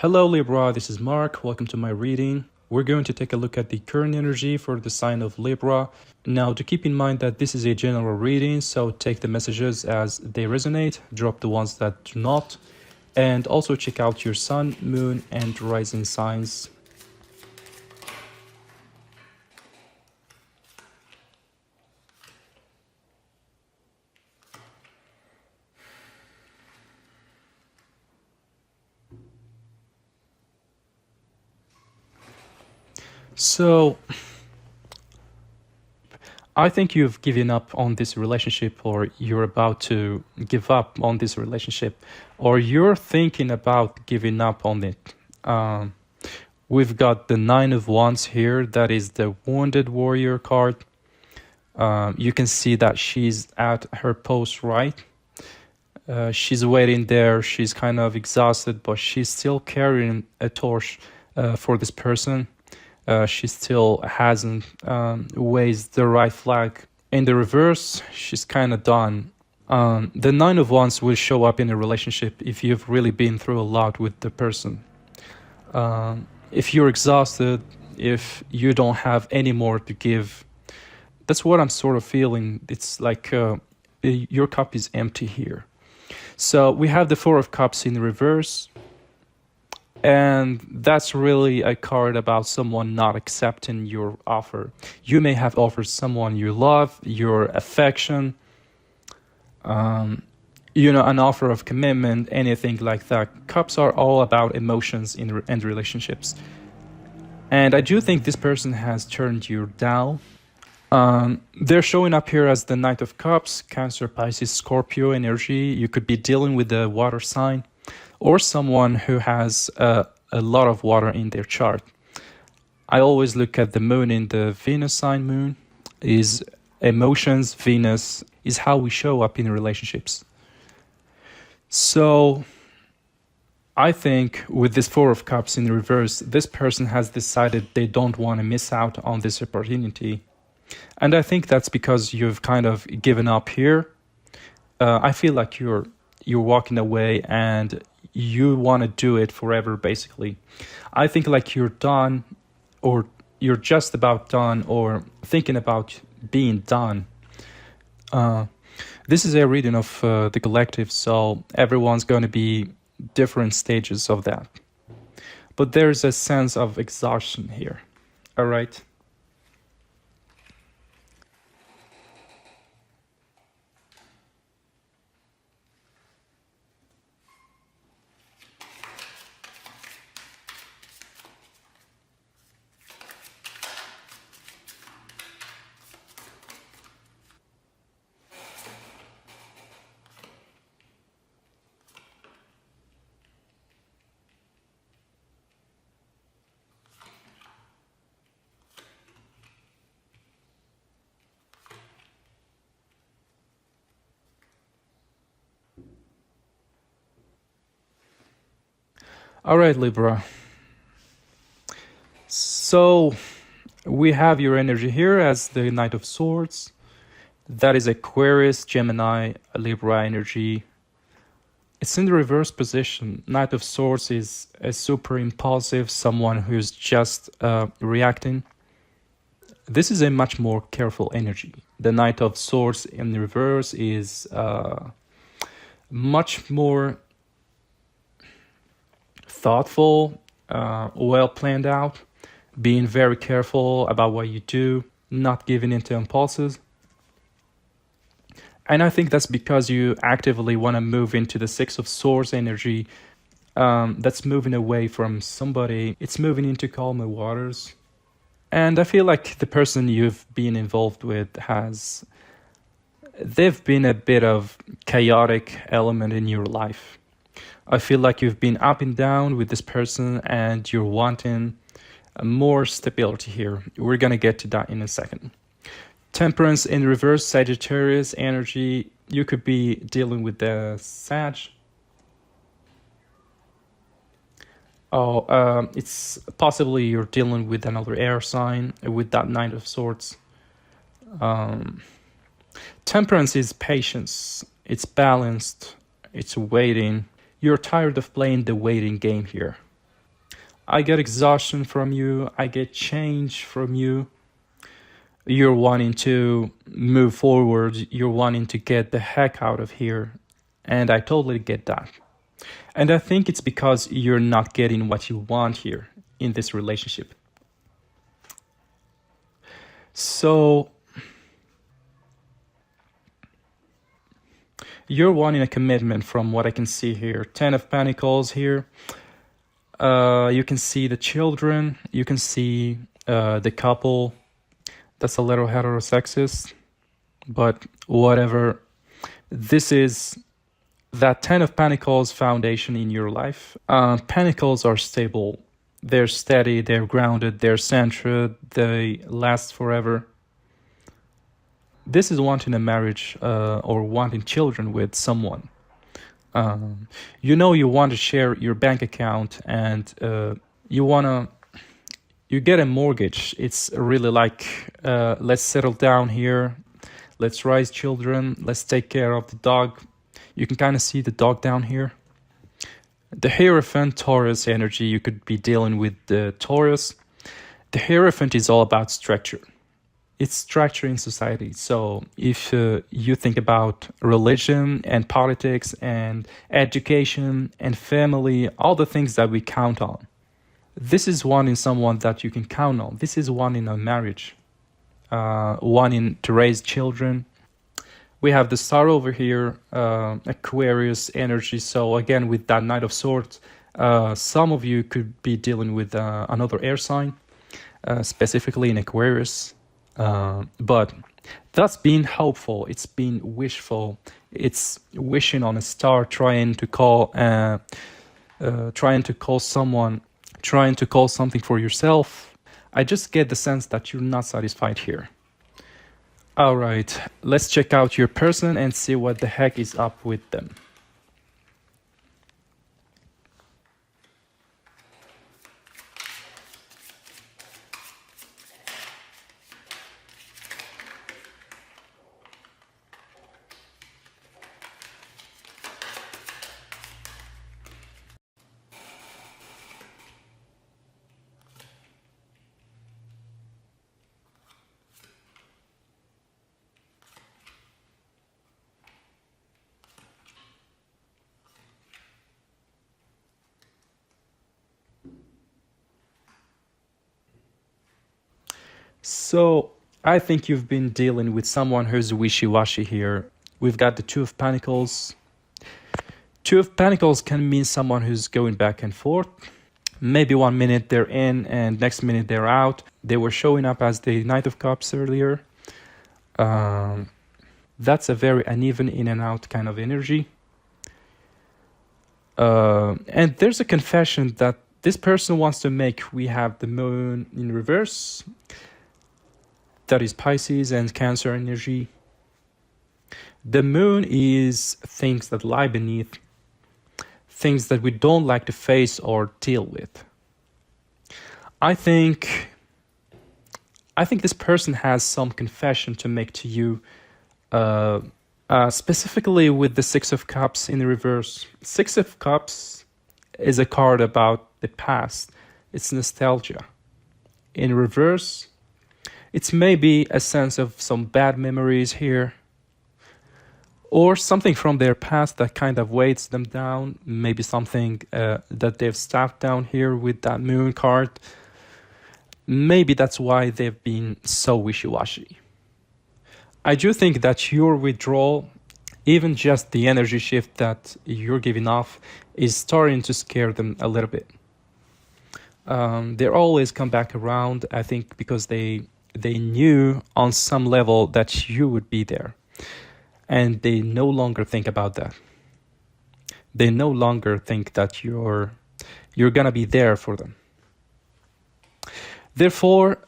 Hello Libra, this is Mark. Welcome to my reading. We're going to take a look at the current energy for the sign of Libra. Now, to keep in mind that this is a general reading, so take the messages as they resonate, drop the ones that do not, and also check out your sun, moon, and rising signs. So, I think you've given up on this relationship, or you're about to give up on this relationship, or you're thinking about giving up on it. We've got the Nine of Wands here. That is the Wounded Warrior card. You can see that she's at her post, right? She's waiting there. She's kind of exhausted, but she's still carrying a torch for this person. She still hasn't raised the right flag. In the reverse, she's kind of done. The Nine of Wands will show up in a relationship if you've really been through a lot with the person. If you're exhausted, if you don't have any more to give, that's what I'm sort of feeling. It's like your cup is empty here. So we have the Four of Cups in reverse. And that's really a card about someone not accepting your offer. You may have offered someone you love, your affection, an offer of commitment, anything like that. Cups are all about emotions and relationships. And I do think this person has turned you down. They're showing up here as the Knight of Cups, Cancer, Pisces, Scorpio energy. You could be dealing with the water sign, or someone who has a lot of water in their chart. I always look at the moon in the Venus sign moon. Is emotions, Venus, is how we show up in relationships. So I think with this Four of Cups in reverse, this person has decided they don't want to miss out on this opportunity. And I think that's because you've kind of given up here. I feel like you're walking away and you want to do it forever, basically. I think like you're done, or you're just about done, or thinking about being done. This is a reading of the collective, so everyone's going to be different stages of that. But there's a sense of exhaustion here. All right. All right, Libra. So we have your energy here as the Knight of Swords. That is Aquarius, Gemini, Libra energy. It's in the reverse position. Knight of Swords is a super impulsive, someone who's just reacting. This is a much more careful energy. The Knight of Swords in the reverse is much more thoughtful, well planned out, being very careful about what you do, not giving into impulses. And I think that's because you actively want to move into the Six of Swords energy. That's moving away from somebody. It's moving into calmer waters. And I feel like the person you've been involved with they've been a bit of chaotic element in your life. I feel like you've been up and down with this person and you're wanting more stability here. We're going to get to that in a second. Temperance in reverse, Sagittarius energy. You could be dealing with the Sag. It's possibly you're dealing with another air sign with that Knight of Swords. Temperance is patience. It's balanced. It's waiting. You're tired of playing the waiting game here. I get exhaustion from you. I get change from you. You're wanting to move forward. You're wanting to get the heck out of here. And I totally get that. And I think it's because you're not getting what you want here in this relationship. So you're wanting a commitment from what I can see here. 10 of Pentacles here. You can see the children. You can see the couple. That's a little heterosexist, but whatever. This is that 10 of Pentacles foundation in your life. Pentacles are stable. They're steady, they're grounded, they're centered, they last forever. This is wanting a marriage or wanting children with someone. You know you want to share your bank account and you get a mortgage. It's really like, let's settle down here. Let's raise children. Let's take care of the dog. You can kind of see the dog down here. The Hierophant, Taurus energy, you could be dealing with the Taurus. The Hierophant is all about structure. It's structure in society. So if you think about religion and politics and education and family, all the things that we count on, this is one in someone that you can count on. This is one in a marriage, one in to raise children. We have the Star over here, Aquarius energy. So again, with that Knight of Swords, some of you could be dealing with another air sign, specifically in Aquarius. But that's being hopeful. It's being wishful. It's wishing on a star, trying to call someone, trying to call something for yourself. I just get the sense that you're not satisfied here. All right, let's check out your person and see what the heck is up with them. So I think you've been dealing with someone who's wishy-washy here. We've got the Two of Pentacles. Two of Pentacles can mean someone who's going back and forth. Maybe 1 minute they're in and next minute they're out. They were showing up as the Knight of Cups earlier. That's a very uneven in and out kind of energy. And there's a confession that this person wants to make. We have the Moon in reverse. That is Pisces and Cancer energy. The Moon is things that lie beneath, things that we don't like to face or deal with. I think this person has some confession to make to you, specifically with the Six of Cups in the reverse. Six of Cups is a card about the past. It's nostalgia. In reverse, it's maybe a sense of some bad memories here, or something from their past that kind of weights them down. Maybe something that they've stuffed down here with that Moon card. Maybe that's why they've been so wishy-washy. I do think that your withdrawal, even just the energy shift that you're giving off, is starting to scare them a little bit. They always come back around, I think, because they knew on some level that you would be there, and they no longer think about that. They no longer think that you're gonna be there for them. Therefore,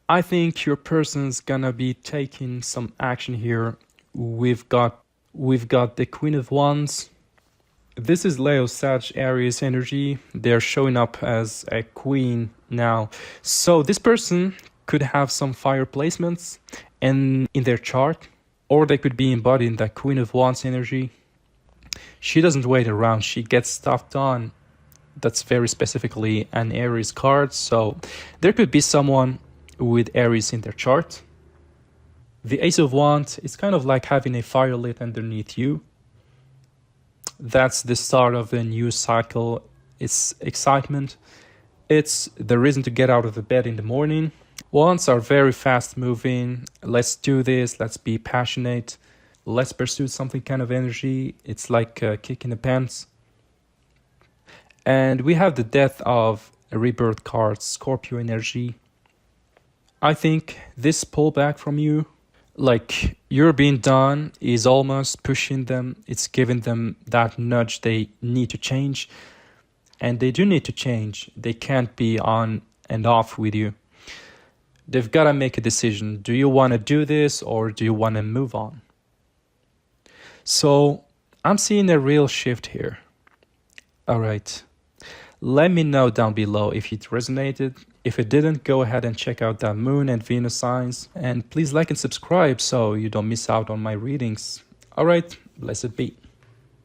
I think your person's gonna be taking some action here. We've got the Queen of Wands. This is Leo, Sag, Aries energy. They're showing up as a queen now. So this person could have some fire placements in their chart, or they could be embodying that Queen of Wands energy. She doesn't wait around, she gets stuff done. That's very specifically an Aries card. So there could be someone with Aries in their chart. The Ace of Wands is kind of like having a fire lit underneath you. That's the start of a new cycle. It's excitement. It's the reason to get out of the bed in the morning. Wands are very fast moving. Let's do this. Let's be passionate. Let's pursue something kind of energy. It's like a kick in the pants. And we have the death of a rebirth card, Scorpio energy. I think this pullback from you, like you're being done, is almost pushing them. It's giving them that nudge they need to change. And they do need to change. They can't be on and off with you. They've got to make a decision. Do you want to do this or do you want to move on? So I'm seeing a real shift here. All right. Let me know down below if it resonated. If it didn't, go ahead and check out that Moon and Venus signs. And please like and subscribe so you don't miss out on my readings. All right, blessed be.